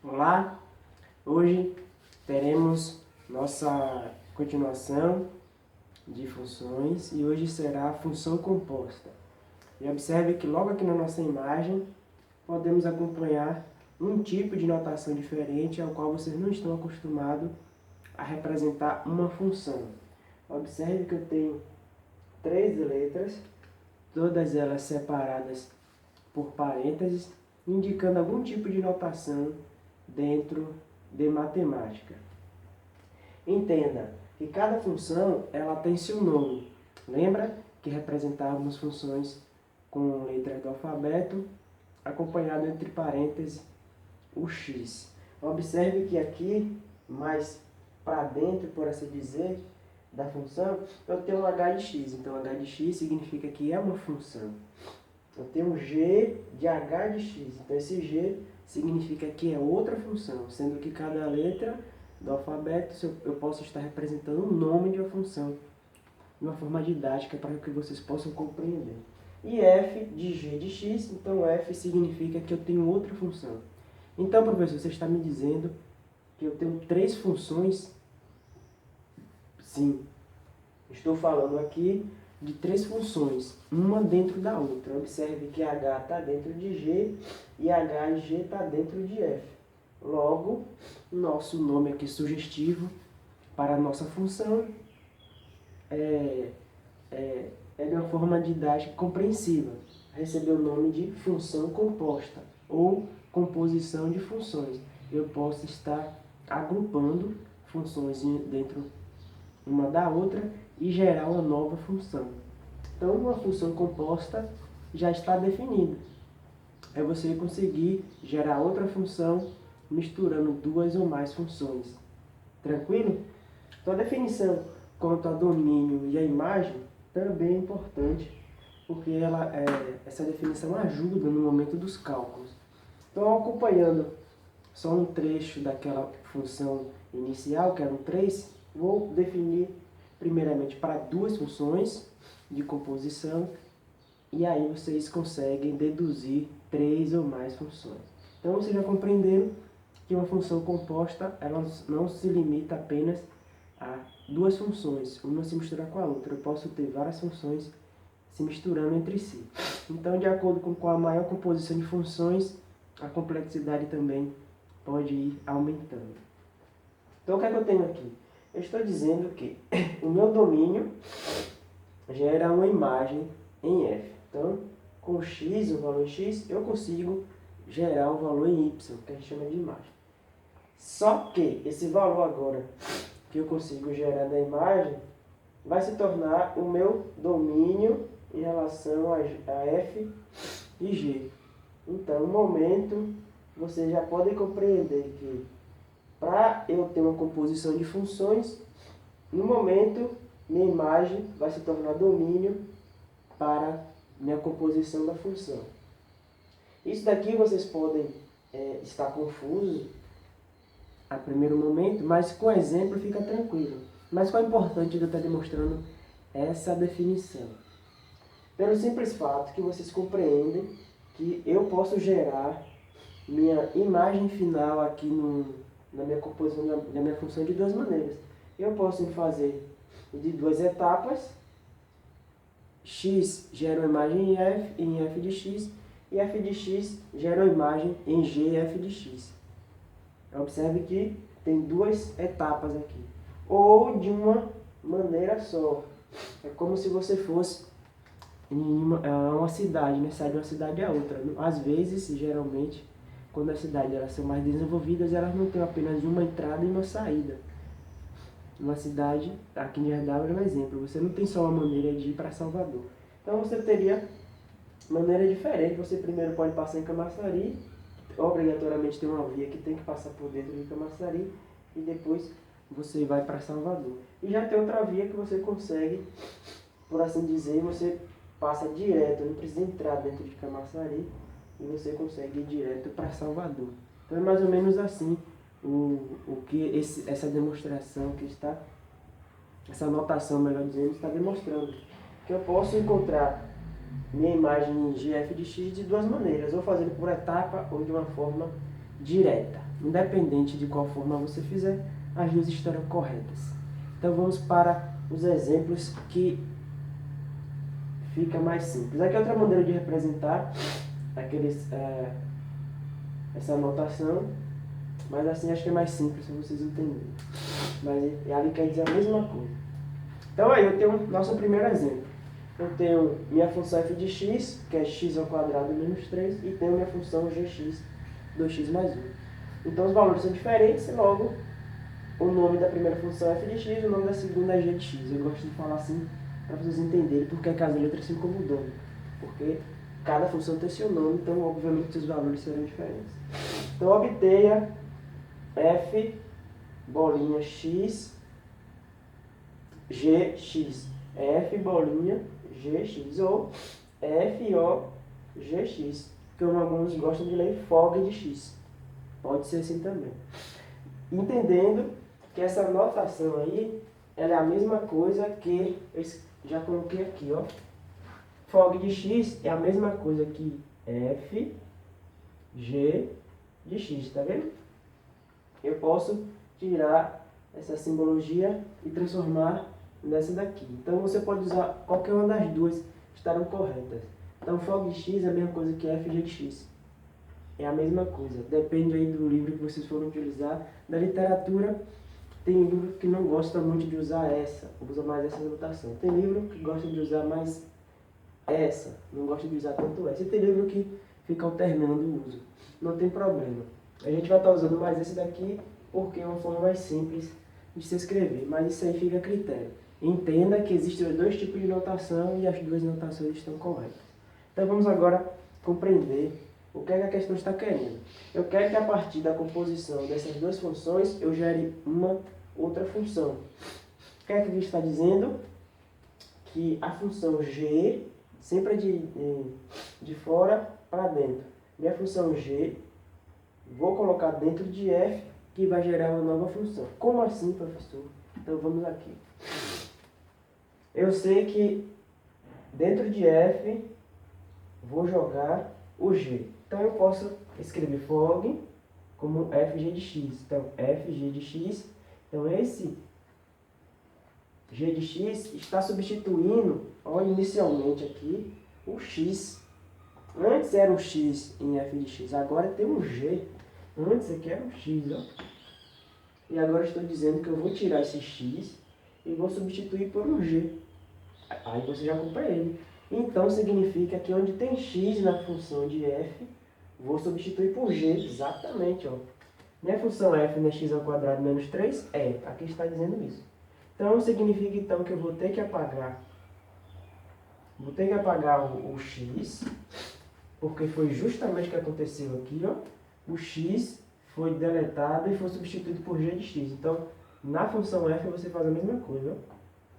Olá, hoje teremos nossa continuação de funções e hoje será a função composta. E observe que logo aqui na nossa imagem podemos acompanhar um tipo de notação diferente ao qual vocês não estão acostumados a representar uma função. Observe que eu tenho 3 letras, todas elas separadas por parênteses, indicando algum tipo de notação dentro de matemática. Entenda que cada função ela tem seu nome. Lembra que representávamos funções com letras do alfabeto, acompanhado entre parênteses o x. Observe que aqui, mais para dentro, por assim dizer, da função, eu tenho um h de x. Então, h de x significa que é uma função. Eu tenho um g de h de x. Então, esse g significa que é outra função, sendo que cada letra do alfabeto eu posso estar representando o nome de uma função, de uma forma didática para que vocês possam compreender. E f de g de x, então f significa que eu tenho outra função. Então, professor, você está me dizendo que eu tenho 3 funções? Sim, estou falando aqui de 3 funções, uma dentro da outra. Observe que h está dentro de g e h e g está dentro de f. Logo, nosso nome aqui sugestivo para a nossa função é de uma forma didática compreensível. Recebeu o nome de função composta ou composição de funções. Eu posso estar agrupando funções dentro uma da outra e gerar uma nova função. Então, uma função composta já está definida. É você conseguir gerar outra função misturando 2 ou mais funções. Tranquilo? Então, a definição quanto ao domínio e a imagem também é importante, porque essa definição ajuda no momento dos cálculos. Então, acompanhando só um trecho daquela função inicial, que eram 3, vou definir primeiramente para 2 funções de composição, e aí vocês conseguem deduzir 3 ou mais funções. Então, vocês já compreenderam que uma função composta ela não se limita apenas a 2 funções, uma se misturar com a outra. Eu posso ter várias funções se misturando entre si. Então, de acordo com a maior composição de funções, a complexidade também pode ir aumentando. Então, o que é que eu tenho aqui? Eu estou dizendo que o meu domínio gera uma imagem em f. Então, com x, o valor em x, eu consigo gerar o valor em y, que a gente chama de imagem. Só que esse valor agora que eu consigo gerar da imagem vai se tornar o meu domínio em relação a f e g. Então, no momento, vocês já podem compreender que para eu ter uma composição de funções, no momento, minha imagem vai se tornar domínio para minha composição da função. Isso daqui vocês podem estar confusos a primeiro momento, mas com exemplo fica tranquilo. Mas qual é importante de eu estar demonstrando essa definição? Pelo simples fato que vocês compreendem que eu posso gerar minha imagem final aqui na minha composição, na minha função de 2 maneiras. Eu posso fazer de 2 etapas. X gera uma imagem em f de x, e f de x gera uma imagem em g f de x. Observe que tem 2 etapas aqui. Ou de uma maneira só. É como se você fosse em uma cidade, né? Sai de uma cidade a outra. Às vezes, geralmente, quando as cidades elas são mais desenvolvidas, elas não têm apenas uma entrada e uma saída. Uma cidade, aqui em Jardel é um exemplo, você não tem só uma maneira de ir para Salvador. Então você teria maneira diferente. Você primeiro pode passar em Camaçari, obrigatoriamente tem uma via que tem que passar por dentro de Camaçari, e depois você vai para Salvador. E já tem outra via que você consegue, por assim dizer, você passa direto, não precisa entrar dentro de Camaçari, e você consegue ir direto para Salvador. Então é mais ou menos assim o que essa demonstração que está, essa anotação, melhor dizendo, está demonstrando. Que eu posso encontrar minha imagem em gf de x de 2 maneiras, ou fazendo por etapa ou de uma forma direta. Independente de qual forma você fizer, as duas estarão corretas. Então vamos para os exemplos que fica mais simples. Aqui é outra maneira de representar essa anotação, mas assim acho que é mais simples para vocês entenderem. Mas ali quer dizer a mesma coisa. Então aí eu tenho nosso primeiro exemplo. Eu tenho minha função f de x, que é x ao quadrado menos 3, e tenho minha função gx, 2x mais 1. Então os valores são diferentes, logo o nome da primeira função é f de x, o nome da segunda é g de x. Eu gosto de falar assim para vocês entenderem porque as letras se incomodam. Porque cada função tem seu nome, então obviamente os valores serão diferentes. Então obtenha f bolinha x gx. F bolinha gx ou FO gx, que alguns gostam de ler FOG de x. Pode ser assim também. Entendendo que essa notação aí ela é a mesma coisa que eu já coloquei aqui, ó. FOG de x é a mesma coisa que F G de x, tá vendo? Eu posso tirar essa simbologia e transformar nessa daqui. Então você pode usar qualquer uma das duas, estarão corretas. Então FOG de x é a mesma coisa que FG de x. É a mesma coisa. Depende aí do livro que vocês forem utilizar. Da literatura, tem livro que não gosta muito de usar essa, usa mais essa notação. Tem livro que gosta de usar mais essa, não gosta de usar tanto essa. E tem livro que fica alternando o uso. Não tem problema. A gente vai estar usando mais esse daqui porque é uma forma mais simples de se escrever. Mas isso aí fica a critério. Entenda que existem dois tipos de notação e as duas notações estão corretas. Então vamos agora compreender o que é que a questão está querendo. Eu quero que a partir da composição dessas duas funções eu gere uma outra função. O que é que ele está dizendo? Que a função g sempre é de fora para dentro. Minha função g, vou colocar dentro de f, que vai gerar uma nova função. Como assim, professor? Então vamos aqui. Eu sei que dentro de f vou jogar o g. Então eu posso escrever FOG como fg de x. Então fg de x, então esse g de x está substituindo, ó, inicialmente aqui, o x. Antes era um x em f de x, agora tem um g. Antes aqui era um x, ó. E agora estou dizendo que eu vou tirar esse x e vou substituir por um g. Aí você já compreende. Então significa que onde tem x na função de f, vou substituir por g, exatamente, ó. Minha função f não é x ao quadrado menos 3? É, aqui está dizendo isso. Então significa então que eu vou ter que apagar o x, porque foi justamente o que aconteceu aqui, ó. O x foi deletado e foi substituído por g de x. Então, na função f você faz a mesma coisa, ó.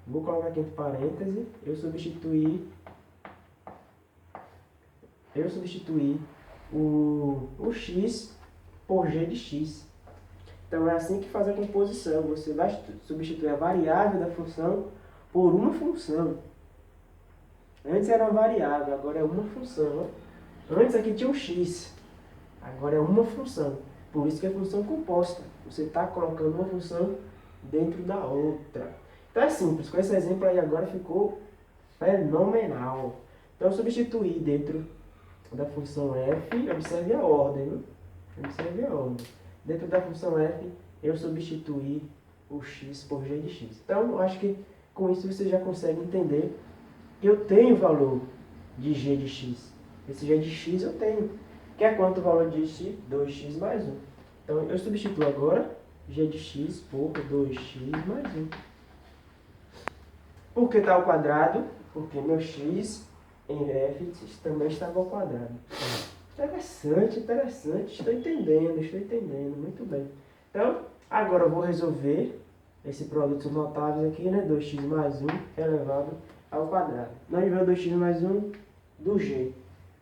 Vou colocar aqui entre parênteses, eu substituí o x por g de x. Então é assim que faz a composição. Você vai substituir a variável da função por uma função. Antes era uma variável, agora é uma função. Antes aqui tinha um x, agora é uma função. Por isso que é função composta. Você está colocando uma função dentro da outra. Então é simples, com esse exemplo aí agora ficou fenomenal. Então eu substituí dentro da função f, observe a ordem, né? Observe a ordem. Dentro da função f, eu substituí o x por g de x. Então eu acho que com isso você já consegue entender que eu tenho o valor de g de x. Esse g de x eu tenho. Que é quanto o valor de x? 2x mais 1. Então eu substituo agora g de x por 2x mais 1. Por que está ao quadrado? Porque meu x em f também estava ao quadrado. Interessante, interessante. Estou entendendo. Muito bem. Então, agora eu vou resolver esse produto notáveis aqui, né? 2x mais 1 elevado ao quadrado. Nós vemos 2x mais 1 do g.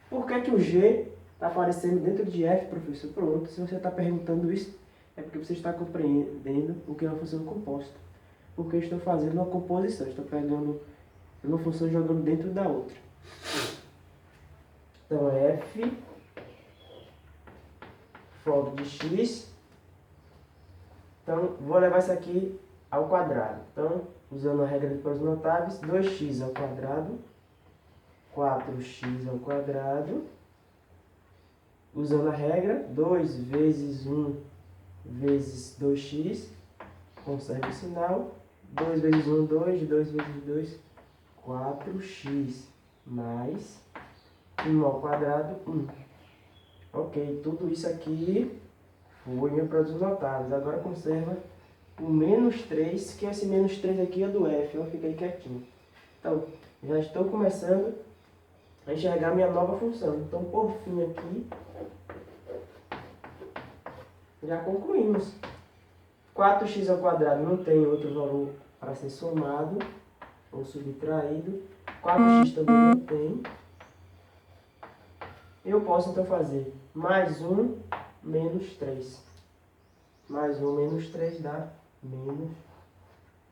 Por que o g está aparecendo dentro de f, professor? Pronto, se você está perguntando isso, é porque você está compreendendo o que é uma função composta. Porque eu estou fazendo uma composição, estou pegando uma função e jogando dentro da outra. Então, f folga de x. Então, vou levar isso aqui ao quadrado. Então, usando a regra de produtos notáveis, 2x ao quadrado, 4x ao quadrado. Usando a regra, 2 vezes 1 vezes 2x, conserva o sinal. 2 vezes 1, 2, 2 vezes 2, 4x, mais 1 ao quadrado, 1. Ok, tudo isso aqui foi meu produtos notáveis. Agora conserva o menos 3, que esse menos 3 aqui é do f, eu fiquei quietinho. Então, já estou começando a enxergar minha nova função. Então, por fim aqui, já concluímos. 4x ao quadrado não tem outro valor para ser somado ou subtraído. 4x também não tem. Eu posso então fazer mais 1 menos 3. Mais 1 menos 3 dá menos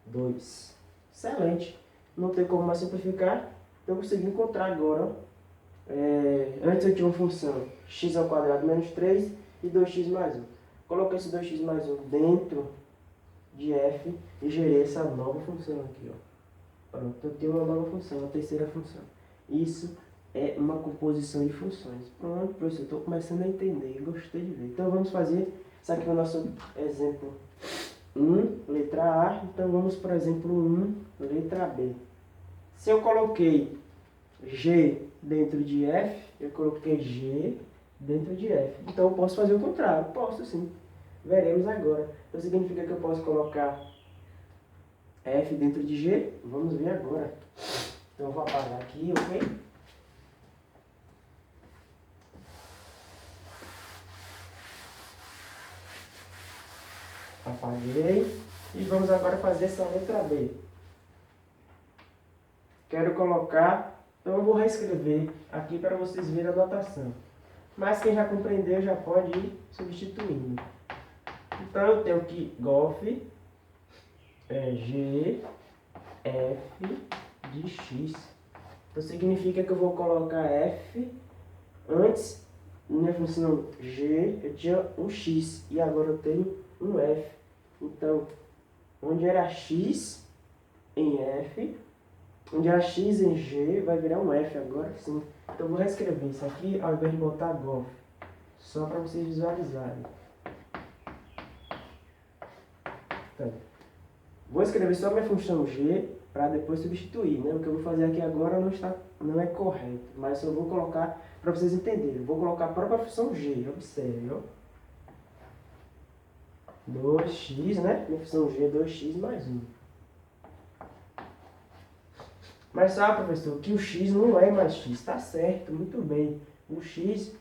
2. Excelente. Não tem como mais simplificar. Então eu consegui encontrar agora. Antes eu tinha uma função x ao quadrado menos 3 e 2x mais 1. Coloquei esse 2x mais 1 dentro de f e gerei essa nova função aqui. Ó. Pronto, eu tenho uma nova função, a terceira função. Isso é uma composição de funções. Pronto, professor, estou começando a entender, gostei de ver. Então vamos fazer, isso aqui é o nosso exemplo 1, letra A. Então vamos para o exemplo 1, letra B. Se eu coloquei G dentro de F, eu coloquei G dentro de F. Então eu posso fazer o contrário, posso sim. Veremos agora. Então significa que eu posso colocar F dentro de G? Vamos ver agora. Então eu vou apagar aqui, ok? Apaguei. E vamos agora fazer essa letra B. Quero colocar, então eu vou reescrever aqui para vocês verem a notação. Mas quem já compreendeu já pode ir substituindo. Então eu tenho que GOF é G, F de X. Então significa que eu vou colocar F antes, na minha função G, eu tinha um X e agora eu tenho um F. Então, onde era X em F, onde era X em G, vai virar um F agora sim. Então eu vou reescrever isso aqui ao invés de botar GOF, só para vocês visualizarem. Então, vou escrever só minha função G para depois substituir, né? O que eu vou fazer aqui agora não é correto, mas eu vou colocar para vocês entenderem. Eu vou colocar a própria função G, observe, ó. 2x, né? Minha função G é 2x mais 1. Mas sabe, professor, que o x não é mais x. Está certo, muito bem. O x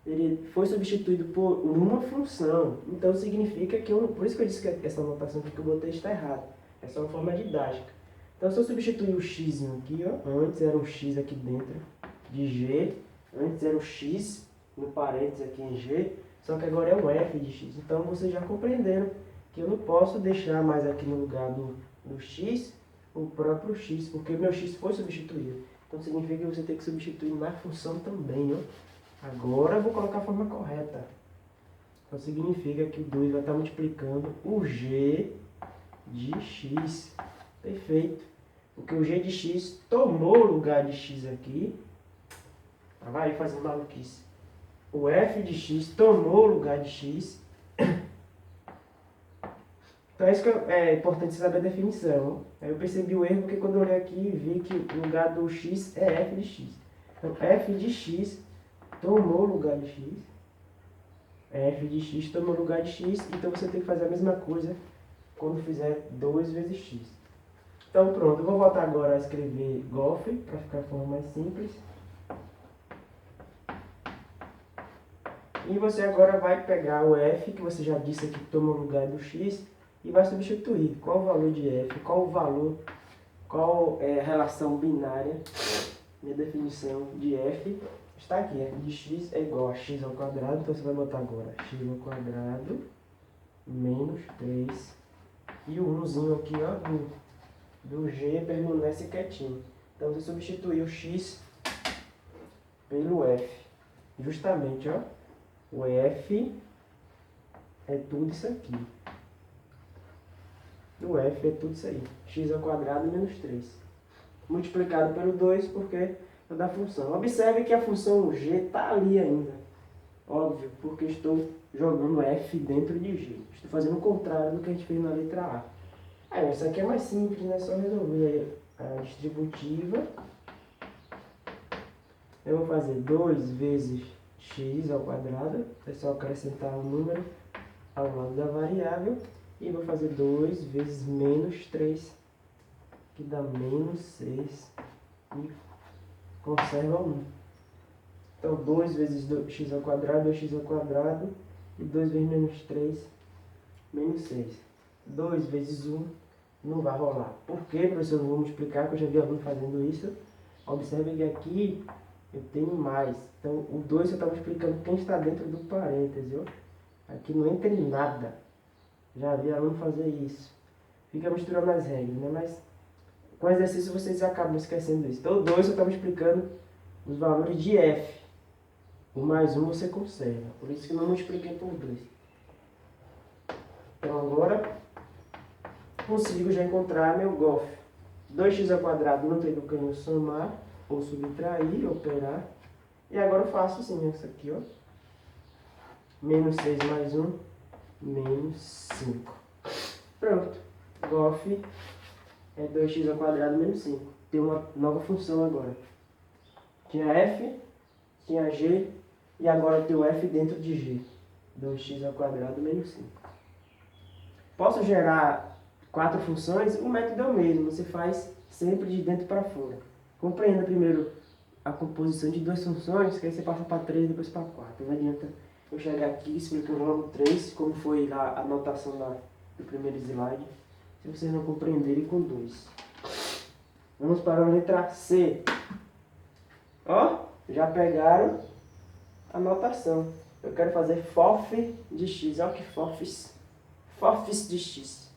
ele foi substituído por uma função. Então significa que por isso que eu disse que essa anotação que eu botei está errada. É só uma forma didática. Então se eu substituir o x aqui, ó, antes era um x aqui dentro de G, antes era o x no parênteses aqui em G, só que agora é um f de x. Então vocês já compreenderam que eu não posso deixar mais aqui no lugar do x o próprio x, porque o meu x foi substituído. Então significa que você tem que substituir na função também, ó. Agora eu vou colocar a forma correta. Então significa que o 2 vai estar multiplicando o g de x. Perfeito. Porque o g de x tomou o lugar de x aqui. Vai fazer maluquice. O f de x tomou o lugar de x. Então é isso que é importante saber a definição. Aí eu percebi o erro porque quando eu olhei aqui vi que o lugar do x é f de x. Então f de x tomou o lugar de x. F de x tomou o lugar de x. Então você tem que fazer a mesma coisa quando fizer 2 vezes x. Então pronto, eu vou voltar agora a escrever GOF para ficar de forma mais simples. E você agora vai pegar o f, que você já disse aqui que toma o lugar do x, e vai substituir. Qual o valor de f, qual é a relação binária, minha definição de f, está aqui. F de x é igual a x ao quadrado, então você vai botar agora x ao quadrado menos 3. E o 1zinho aqui, ó, do g permanece quietinho. Então você substitui o x pelo f. Justamente, ó, o f é tudo isso aqui. O f é tudo isso aí. X ao quadrado menos 3. Multiplicado pelo 2 porque é da função. Observe que a função g está ali ainda. Óbvio, porque estou jogando f dentro de g. Estou fazendo o contrário do que a gente fez na letra A. Aí, isso aqui é mais simples, né? Só resolver a distributiva. Eu vou fazer 2 vezes x ao quadrado. É só acrescentar um número ao lado da variável. E vou fazer 2 vezes menos 3, que dá menos 6. E conserva 1. Então, 2 vezes x ao quadrado é x ao quadrado. E 2 vezes menos 3, menos 6. 2 vezes 1 não vai rolar. Por quê, professor? Não vou me explicar, que eu já vi aluno fazendo isso. Observe que aqui eu tenho mais. Então, o 2 eu estava explicando quem está dentro do parêntese. Ó. Aqui não entra em nada. Já vi aluno fazer isso. Fica misturando as regras, né? Mas com exercício vocês acabam esquecendo isso. Então, o 2 eu estava explicando os valores de f. O mais 1 você conserva. Por isso que eu não multipliquei por 2. Então, agora consigo já encontrar meu GOF. 2x ao quadrado não tem do que eu somar, ou subtrair, operar. E agora eu faço assim, isso aqui, ó. Menos 6 mais 1, menos 5. Pronto. GOF é 2x ao quadrado menos 5. Tem uma nova função agora. Tinha f, tinha g, e agora tem o f dentro de g. 2x ao quadrado menos 5. Posso gerar 4 funções? O método é o mesmo. Você faz sempre de dentro para fora. Compreenda primeiro a composição de 2 funções, que aí você passa para 3 e depois para 4. Não adianta eu chegar aqui explicando logo 3, como foi lá a anotação do primeiro slide, se vocês não compreenderem com 2. Vamos para a letra C. Ó, já pegaram a anotação. Eu quero fazer FOF de x. Olha que FOFs. FOFs de x.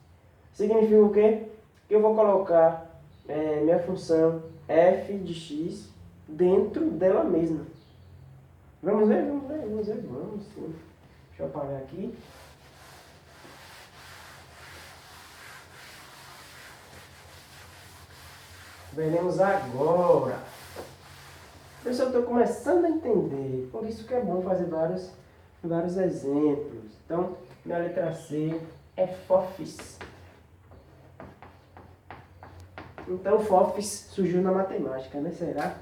Significa o quê? Que eu vou colocar minha função f de x dentro dela mesma. Vamos ver? Vamos sim. Deixa eu apagar aqui. Veremos agora. Professor, eu estou começando a entender. Por isso que é bom fazer vários exemplos. Então, minha letra C é FOFs. Então, FOFs surgiu na matemática, né? Será?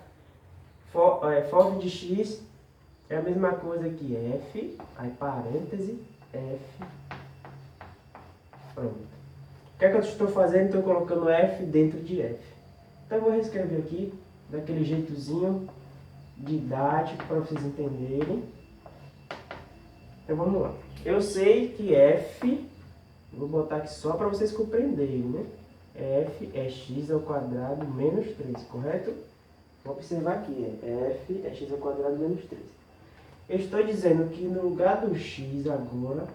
FOF de x é a mesma coisa que f, aí parêntese, f. Pronto. O que é que eu estou fazendo? Estou colocando f dentro de f. Então, eu vou reescrever aqui, daquele jeitozinho didático para vocês entenderem. Então, vamos lá. Eu sei que f, vou botar aqui só para vocês compreenderem, né? F é x ao quadrado menos 3, correto? Vou observar aqui, f é x ao quadrado menos 3. Eu estou dizendo que no lugar do x agora,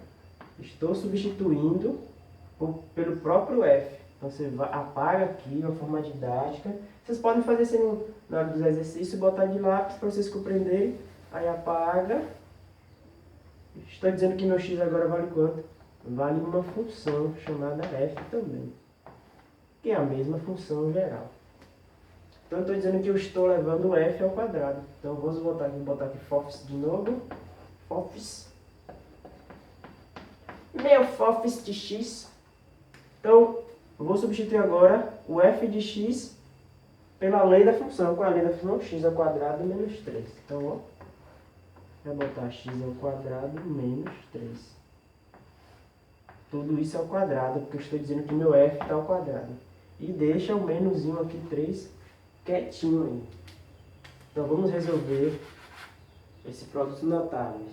estou substituindo pelo próprio f. Então você apaga aqui uma forma didática. Vocês podem fazer assim na hora dos exercícios, botar de lápis para vocês compreenderem. Aí apaga. Estou dizendo que meu x agora vale quanto? Vale uma função chamada f também, que é a mesma função geral. Então, eu estou dizendo que eu estou levando o f ao quadrado. Então, vamos botar aqui FOFs de novo. FOFs. Meu FOFs de x. Então, eu vou substituir agora o f de x pela lei da função. Qual é a lei da função? X ao quadrado menos 3. Então, ó, vou botar x ao quadrado menos 3. Tudo isso ao quadrado, porque eu estou dizendo que meu f está ao quadrado. E deixa o menusinho aqui, 3, quietinho aí. Então vamos resolver esse produto notáveis.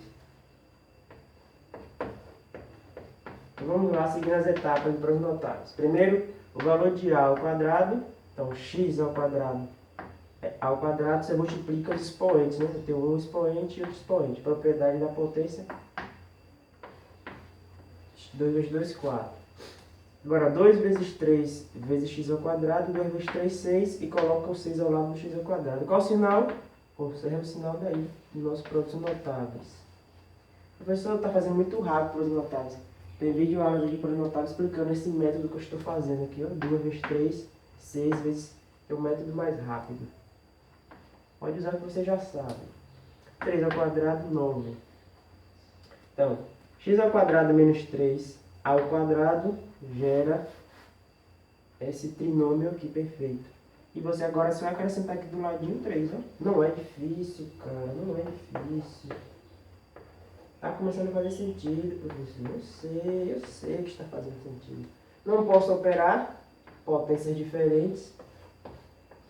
Então vamos lá, seguindo as etapas de produtos notáveis. Primeiro, o valor de a ao quadrado. Então x ao quadrado ao quadrado, você multiplica os expoentes, né? Eu tenho um expoente e outro expoente. Propriedade da potência. 2 vezes 2, 4. Agora, 2 vezes 3 vezes x ao quadrado, 2 vezes 3, 6, e coloca o 6 ao lado do x ao quadrado. Qual o sinal? Observe o sinal daí, dos nossos produtos notáveis. Professor, está fazendo muito rápido para os notáveis. Tem vídeo aulas aqui para os notáveis explicando esse método que eu estou fazendo aqui, ó. 2 vezes 3, 6 vezes, é o método mais rápido. Pode usar que você já sabe. 3 ao quadrado, 9. Então, x ao quadrado menos 3 ao quadrado gera esse trinômio aqui perfeito. E você agora só vai acrescentar aqui do ladinho 3, ó. Não é difícil, cara, não é difícil. Tá começando a fazer sentido, professor. Eu sei que está fazendo sentido. Não posso operar potências diferentes.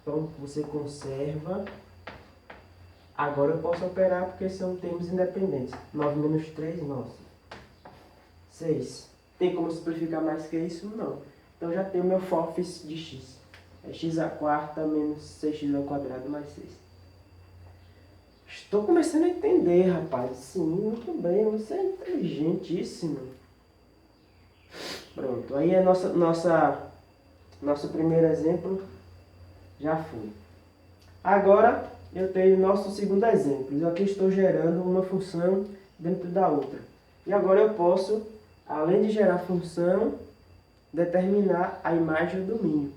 Então você conserva. Agora eu posso operar porque são termos independentes. 9 menos 3, nossa. 6. Tem como simplificar mais que isso? Não. Então já tenho meu forfis de x. É x à quarta menos 6x ao quadrado mais 6. Estou começando a entender, rapaz. Sim, muito bem. Você é inteligentíssimo. Pronto. Aí é nosso primeiro exemplo já foi. Agora eu tenho nosso segundo exemplo. Eu aqui estou gerando uma função dentro da outra. E agora eu posso, além de gerar função, determinar a imagem do domínio.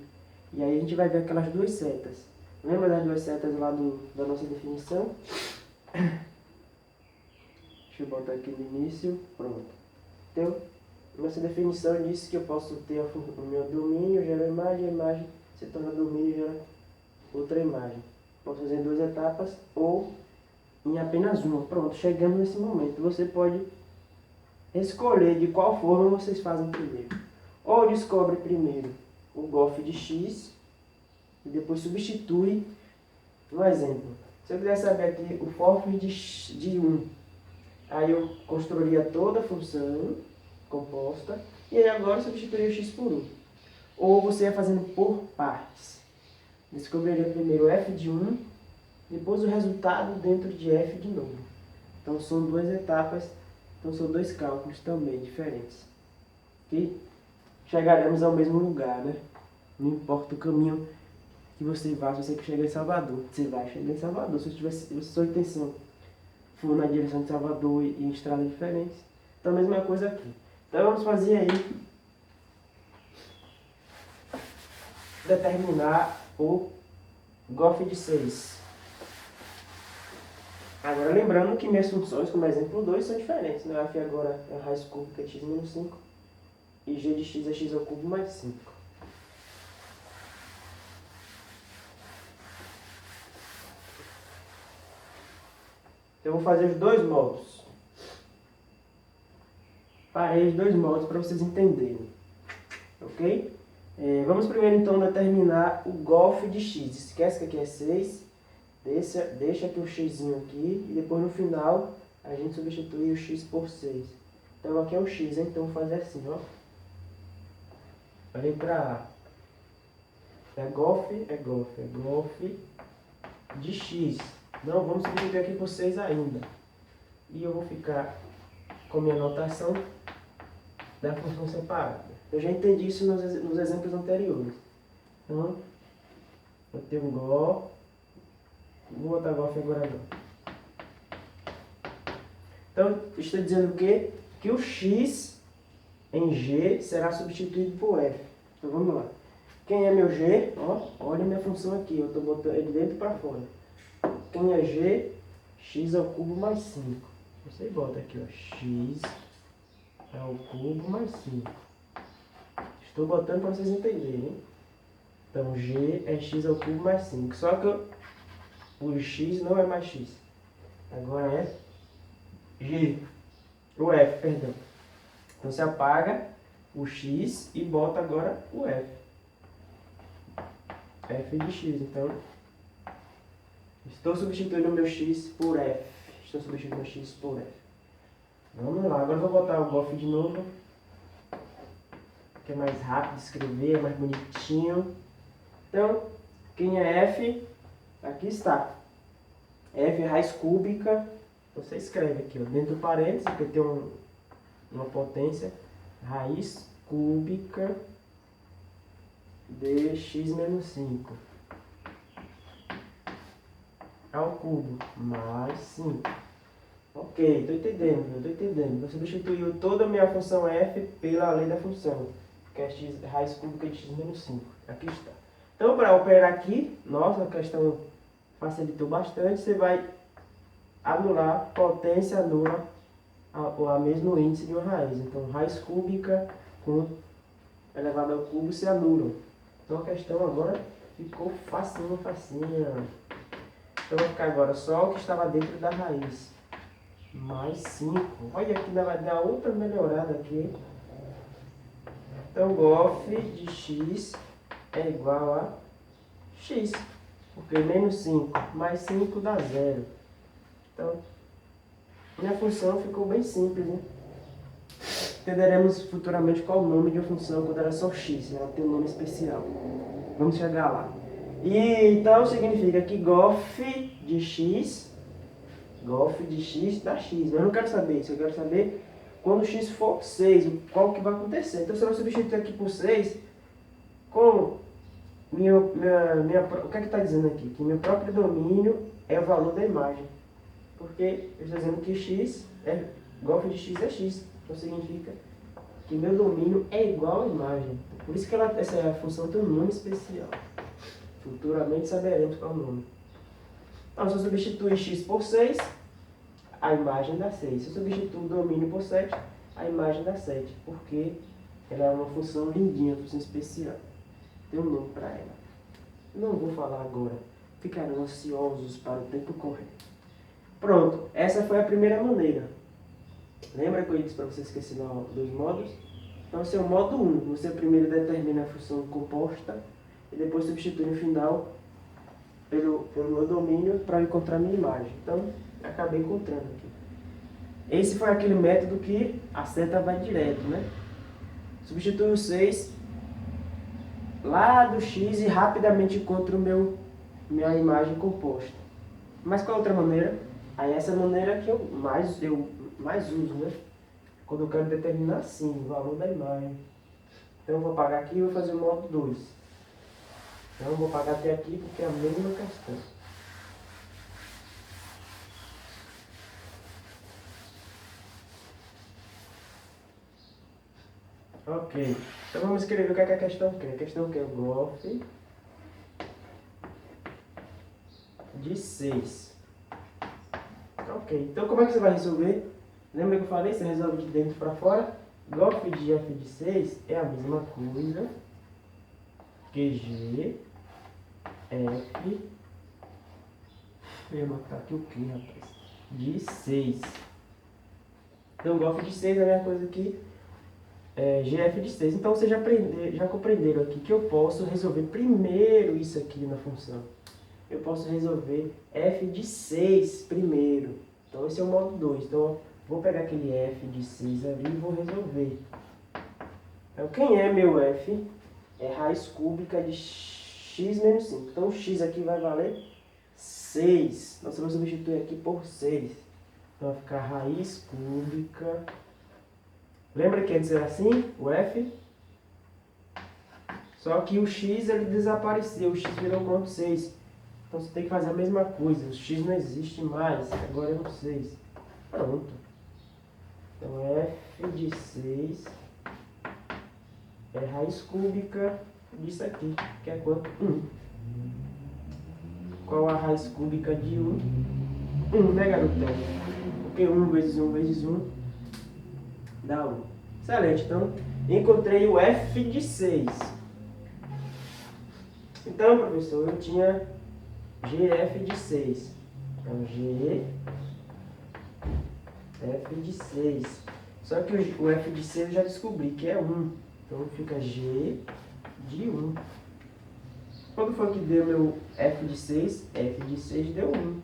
E aí a gente vai ver aquelas duas setas. Lembra das duas setas lá da nossa definição? Deixa eu botar aqui no início. Pronto. Então, nossa definição disse que eu posso ter o meu domínio, gera a imagem se torna domínio e gera outra imagem. Posso fazer em 2 etapas ou em apenas uma. Pronto, chegamos nesse momento. Você pode escolher de qual forma vocês fazem primeiro. Ou descobre primeiro o GOF de x e depois substitui. Um exemplo. Se eu quiser saber aqui o forfis de 1, aí eu construiria toda a função composta e aí agora substituiria o x por 1. Ou você ia fazendo por partes. Descobriria primeiro o f de 1, depois o resultado dentro de f de novo. Então são duas etapas, então são dois cálculos também diferentes. Ok? Chegaremos ao mesmo lugar, né? Não importa o caminho que você vá, se você quer chegar em Salvador, você vai chegar em Salvador. Se sua intenção for na direção de Salvador e em estradas diferentes, então a mesma coisa aqui. Então vamos fazer aí, determinar o GOF de 6. Agora lembrando que minhas funções, como exemplo 2, são diferentes. Né? F agora é a raiz cúbica de x menos 5 e g de x é x ao cubo mais 5. Eu vou fazer os dois modos. Parei os dois modos para vocês entenderem. Ok? Vamos primeiro então determinar o GOF de x. Esquece que aqui é 6. Deixa aqui o x aqui. E depois no final a gente substitui o x por 6. Então aqui é o x, hein? Então vou fazer assim, ó. A letra A. É GOF de x. Não, vamos substituir aqui por 6 ainda. E eu vou ficar com minha notação da função separada. Eu já entendi isso nos exemplos anteriores. Então, eu tenho um GO. Vou botar GOF agora não. Então, estou dizendo o quê? Que o x em g será substituído por f. Então, vamos lá. Quem é meu g? Ó, olha a minha função aqui. Eu estou botando ele dentro para fora. Quem é g? X ao cubo mais 5. Você bota aqui, ó, x ao cubo mais 5. Estou botando para vocês entenderem, hein? Então, g é x ao cubo mais 5. Só que o x não é mais x. Agora é g. O f, perdão. Então, você apaga o x e bota agora o f. F de x. Então, estou substituindo o meu x por f. Estou substituindo o x por f. Vamos lá, agora eu vou botar o GOF de novo. Que é mais rápido de escrever, é mais bonitinho. Então, quem é f? Aqui está. F é raiz cúbica. Você escreve aqui, ó, dentro do parênteses, porque tem uma potência. Raiz cúbica de x menos 5. Ao cubo, mais 5. Ok, estou entendendo. Eu substituiu toda a minha função f pela lei da função, que é x, raiz cúbica de x menos 5. Aqui está. Então, para operar aqui, nossa, a questão facilitou bastante. Você vai anular, potência anula a mesmo índice de uma raiz. Então, raiz cúbica com elevado ao cubo se anulam. Então, a questão agora ficou facinha, facinha. Então, vai ficar agora só o que estava dentro da raiz. Mais 5. Olha aqui, vai dar outra melhorada aqui. Então, gof de x é igual a x. Porque menos 5 mais 5 dá 0. Então, minha função ficou bem simples, né? Entenderemos futuramente qual o nome de uma função quando ela é só x. Ela tem um nome especial. Vamos chegar lá. E então significa que gof de x dá x. Mas eu não quero saber isso. Eu quero saber quando x for 6, qual que vai acontecer. Então, se eu substituir aqui por 6, com o que é que está dizendo aqui? Que meu próprio domínio é o valor da imagem. Porque eu estou dizendo que gof de x é x. Então, significa que meu domínio é igual à imagem. Por isso que essa função tem um nome especial. Futuramente saberemos qual é o nome. Então, se eu substituir x por 6, a imagem dá 6. Se eu substituir o domínio por 7, a imagem dá 7. Porque ela é uma função lindinha, uma função especial. Tem um nome para ela. Não vou falar agora. Ficarão ansiosos para o tempo correr. Pronto, essa foi a primeira maneira. Lembra que eu disse para você esquecer dos modos? Então, esse é o modo 1. Você primeiro determina a função composta e depois substitui no final pelo meu domínio para encontrar minha imagem. Então, acabei encontrando aqui. Esse foi aquele método que a seta vai direto, né? Substitui o 6 lá do x e rapidamente encontro minha imagem composta. Mas qual outra maneira? Aí essa maneira que eu mais uso, né? Quando eu quero determinar assim o valor da imagem. Então eu vou apagar aqui e vou fazer o modo 2. Então eu vou apagar até aqui porque é a mesma questão. Ok. Então vamos escrever o que é que a questão quer. A questão quer o gof de 6. Ok. Então como é que você vai resolver? Lembra que eu falei? Você resolve de dentro para fora. Gof de f de 6 é a mesma coisa que g f. Eu vou marcar aqui o que, rapaz? De 6. Então, gof de 6 é a mesma coisa que gf de 6. Então, vocês já compreenderam aqui que eu posso resolver primeiro isso aqui na função. Eu posso resolver f de 6 primeiro. Então, esse é o modo 2. Então, vou pegar aquele f de 6 ali e vou resolver. Então, quem é meu f? É raiz cúbica de x menos 5. Então, o x aqui vai valer 6. Então, você vai substituir aqui por 6. Então, vai ficar raiz cúbica. Lembra que antes era assim, o f? Só que o x ele desapareceu. O x virou quanto? 6. Então, você tem que fazer a mesma coisa. O x não existe mais. Agora é um 6. Pronto. Então, f de 6 é raiz cúbica disso aqui, que é quanto? 1. Qual a raiz cúbica de 1? 1, né, garotão? Porque 1 vezes 1 vezes 1 dá 1. Excelente, então encontrei o f de 6. Então, professor, eu tinha gf de 6. Então, gf de 6. Só que o f de 6 eu já descobri que é 1. Então, fica g de 1. Quando foi que deu meu f de 6? F de 6 deu 1.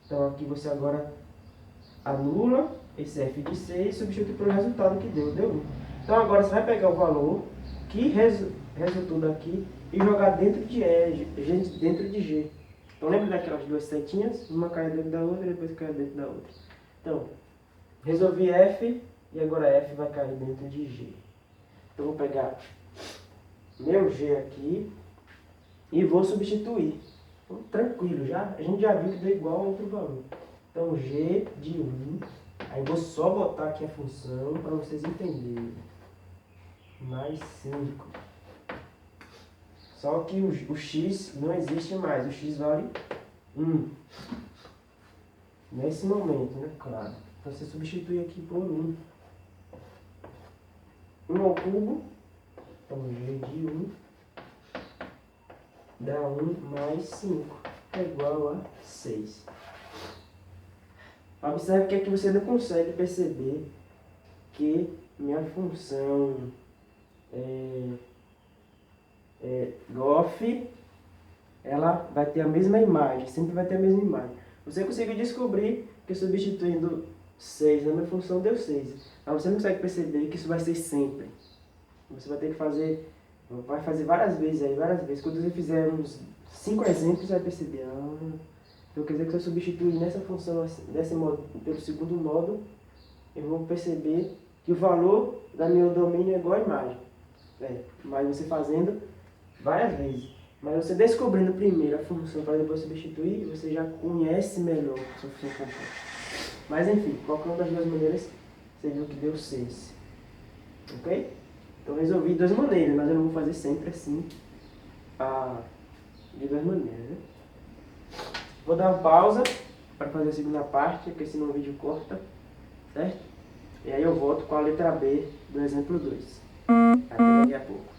Então, aqui você agora anula esse f de 6 e substitui pelo resultado que deu 1. Então, agora você vai pegar o valor que resultou daqui e jogar dentro de G. Então, lembra daquelas duas setinhas? Uma cai dentro da outra e depois cai dentro da outra. Então, resolvi f e agora f vai cair dentro de G. Então, vou pegar meu G aqui e vou substituir. Então, tranquilo, a gente já viu que deu igual a outro valor. Então, G de 1. Aí vou só botar aqui a função para vocês entenderem. Mais 5. Só que o x não existe mais. O x vale 1. Nesse momento, né? Claro. Então, você substitui aqui por 1. 1 ao cubo. Então, G de 1 dá 1 mais 5. É igual a 6. Observe que aqui você não consegue perceber que minha função GOF, ela vai ter a mesma imagem, sempre vai ter a mesma imagem. Você conseguiu descobrir que substituindo 6 na minha função deu 6. Mas você não consegue perceber que isso vai ser sempre. Você vai ter que fazer, vai fazer várias vezes aí, várias vezes. Quando você fizer uns 5 exemplos, você vai perceber. Então quer dizer que se eu substituir nessa função, desse modo, pelo segundo modo, eu vou perceber que o valor da meu domínio é igual à imagem. Mas você fazendo várias vezes. Mas você descobrindo primeiro a função para depois substituir, você já conhece melhor a sua função composta. Mas enfim, qualquer uma das duas maneiras, você viu que deu 6. Ok? Então resolvi de duas maneiras, mas eu não vou fazer sempre assim, de duas maneiras, né? Vou dar uma pausa para fazer a segunda parte, porque senão o vídeo corta, certo? E aí eu volto com a letra B do exemplo 2. Até daqui a pouco.